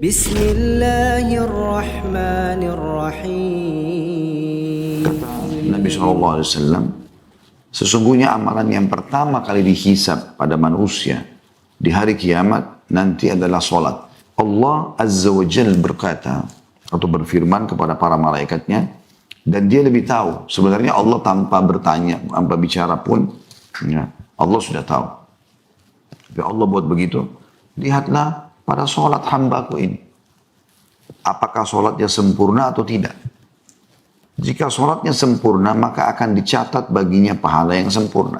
Bismillahirrahmanirrahim. Kata Nabi SAW, sesungguhnya amalan yang pertama kali dihisab pada manusia di hari kiamat nanti adalah solat. Allah Azza wa Jal berkata atau berfirman kepada para malaikatnya, dan dia lebih tahu. Sebenarnya Allah tanpa bertanya, tanpa bicara pun, ya, Allah sudah tahu. Tapi Allah buat begitu. Lihatlah pada solat hambaku ini. Apakah solatnya sempurna atau tidak? Jika solatnya sempurna, maka akan dicatat baginya pahala yang sempurna.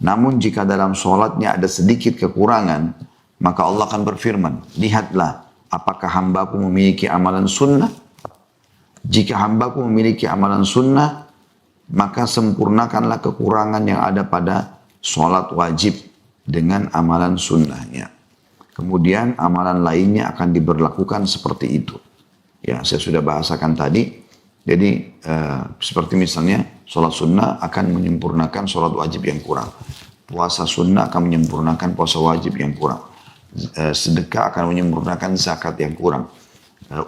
Namun jika dalam solatnya ada sedikit kekurangan, maka Allah akan berfirman, lihatlah apakah hambaku memiliki amalan sunnah. Jika hambaku memiliki amalan sunnah, maka sempurnakanlah kekurangan yang ada pada solat wajib dengan amalan sunnahnya. Kemudian amalan lainnya akan diberlakukan seperti itu. Ya, saya sudah bahasakan tadi. Jadi seperti misalnya sholat sunnah akan menyempurnakan sholat wajib yang kurang. Puasa sunnah akan menyempurnakan puasa wajib yang kurang. Sedekah akan menyempurnakan zakat yang kurang.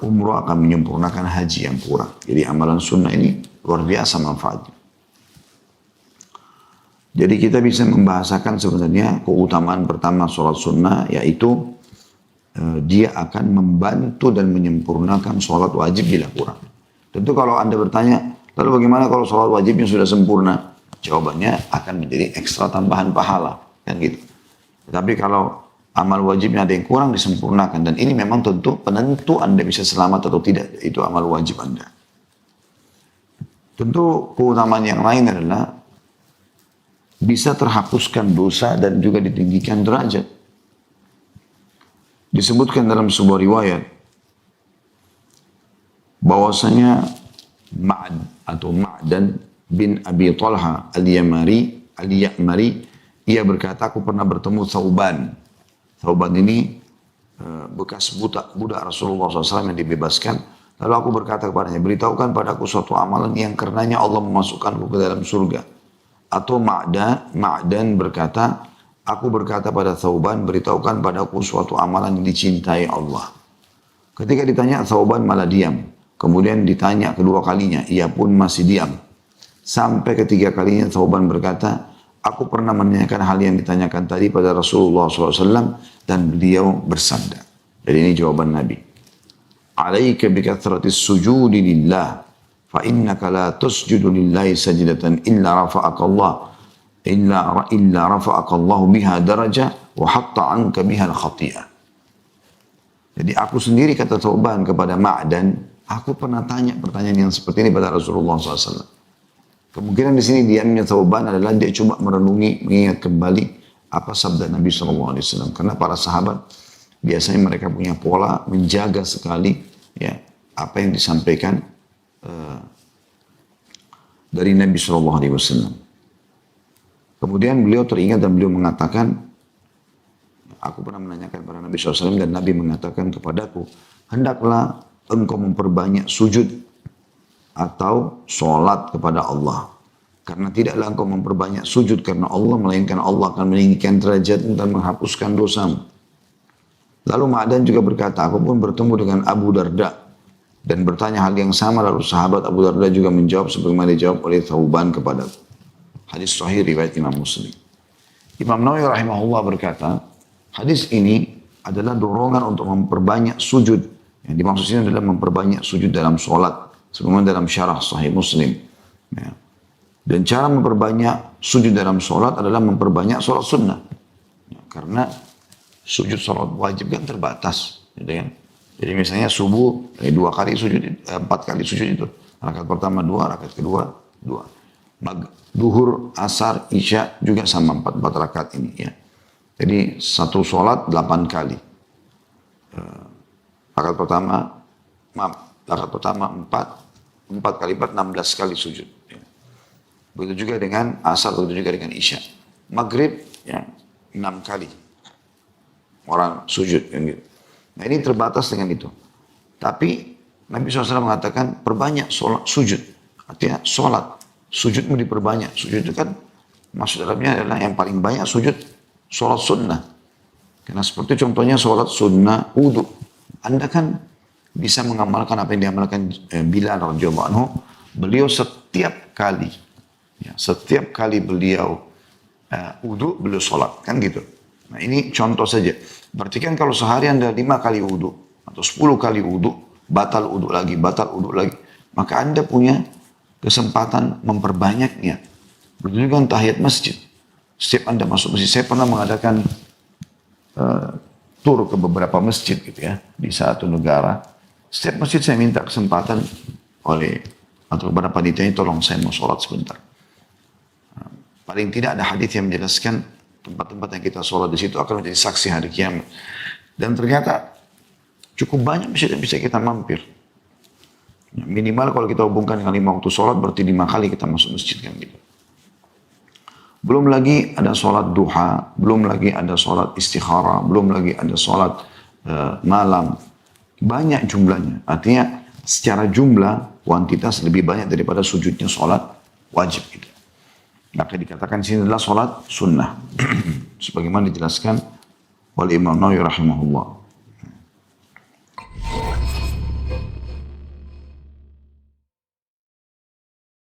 Umroh akan menyempurnakan haji yang kurang. Jadi amalan sunnah ini luar biasa manfaatnya. Jadi kita bisa membahasakan sebenarnya keutamaan pertama sholat sunnah, yaitu dia akan membantu dan menyempurnakan sholat wajib bila kurang. Tentu kalau Anda bertanya, lalu bagaimana kalau sholat wajibnya sudah sempurna? Jawabannya akan menjadi ekstra tambahan pahala, kan gitu. Tapi kalau amal wajibnya ada yang kurang, disempurnakan. Dan ini memang tentu penentu Anda bisa selamat atau tidak, itu amal wajib Anda. Tentu keutamaan yang lain adalah bisa terhapuskan dosa dan juga ditinggikan derajat. Disebutkan dalam sebuah riwayat bahwasanya Ma'ad atau Ma'dan bin Abi Talha al-Ya'mari, ia berkata, aku pernah bertemu Thauban. Thauban ini bekas budak Rasulullah SAW yang dibebaskan. Lalu aku berkata kepadanya, beritahukan padaku suatu amalan yang karenanya Allah memasukkanku ke dalam surga. Atau Ma'dan berkata, aku berkata pada Thauban, beritahukan padaku suatu amalan yang dicintai Allah. Ketika ditanya, Thauban malah diam. Kemudian ditanya kedua kalinya, ia pun masih diam. Sampai ketiga kalinya Thauban berkata, aku pernah menanyakan hal yang ditanyakan tadi pada Rasulullah SAW, dan beliau bersabda. Jadi ini jawaban Nabi. Alaika bikathratis sujudi lillah. فَإِنَّكَ لَا تُسْجُدُ لِلَّهِ سَجْدَةً إِلَّا رَفَعَكَ اللَّهُ بِهَا دَرَجَةً وَحَطَّ عَنْكَ بِهَا الْخَطِيئَةِ. Jadi aku sendiri, kata Thauban kepada Ma'dan, aku pernah tanya pertanyaan yang seperti ini pada Rasulullah SAW. Kemungkinan di sini diamnya Thauban adalah dia coba merenungi, mengingat kembali apa sabda Nabi SAW. Karena para sahabat biasanya mereka punya pola menjaga sekali ya apa yang disampaikan dari Nabi SAW. Kemudian beliau teringat dan beliau mengatakan, aku pernah menanyakan kepada Nabi SAW dan Nabi mengatakan kepadaku, hendaklah engkau memperbanyak sujud atau sholat kepada Allah. Karena tidaklah engkau memperbanyak sujud karena Allah, melainkan Allah akan meninggikan derajat dan menghapuskan dosamu. Lalu Ma'dan juga berkata, aku pun bertemu dengan Abu Darda dan bertanya hal yang sama, lalu sahabat Abu Darda juga menjawab sebagaimana dijawab oleh Thauban kepadaku. Hadis sahih riwayat Imam Muslim. Imam Nawawi rahimahullah berkata, hadis ini adalah dorongan untuk memperbanyak sujud. Yang dimaksud ini adalah memperbanyak sujud dalam sholat. Sebagaimana dalam syarah Sahih Muslim. Ya. Dan cara memperbanyak sujud dalam sholat adalah memperbanyak sholat sunnah. Ya, karena sujud sholat wajib kan terbatas. Gitu kan? Jadi misalnya subuh, 4 kali sujud itu. Rakaat pertama 2, rakaat kedua 2. Duhur, asar, isya juga sama 4 rakaat ini ya. Jadi satu sholat 8 kali. Rakaat pertama 4 kali 4, 16 kali sujud. Ya. Begitu juga dengan asar, begitu juga dengan isya. Maghrib ya 6 kali. Orang sujud kan gitu. Nah ini terbatas dengan itu. Tapi Nabi SAW mengatakan perbanyak sholat, sujud. Artinya sholat, sujudmu diperbanyak. Sujud itu kan maksud dalamnya adalah yang paling banyak sujud sholat sunnah. Karena seperti contohnya sholat sunnah wudu. Anda kan bisa mengamalkan apa yang diamalkan Bilal radhiyallahu anhu. Beliau setiap kali beliau wudu, beliau sholat, kan gitu. Nah ini contoh saja. Berarti kan kalau sehari Anda 5 kali wudu, atau 10 kali wudu, batal wudu lagi, maka Anda punya kesempatan memperbanyaknya. Begitu juga tahiyat masjid. Setiap Anda masuk masjid, saya pernah mengadakan tur ke beberapa masjid gitu ya, di satu negara. Setiap masjid saya minta kesempatan atau kepada panitianya, tolong saya mau sholat sebentar. Paling tidak ada hadis yang menjelaskan tempat-tempat yang kita sholat di situ akan menjadi saksi hari kiamat. Dan ternyata cukup banyak masjid yang bisa kita mampir. Minimal kalau kita hubungkan dengan 5 waktu sholat, berarti 5 kali kita masuk masjid kan gitu. Belum lagi ada sholat duha, belum lagi ada sholat istikharah, belum lagi ada sholat malam. Banyak jumlahnya. Artinya secara jumlah, kuantitas lebih banyak daripada sujudnya sholat wajib gitu. Maka dikatakan di sini adalah sholat sunnah. Sebagaimana dijelaskan oleh Imam Nawawi rahimahullah.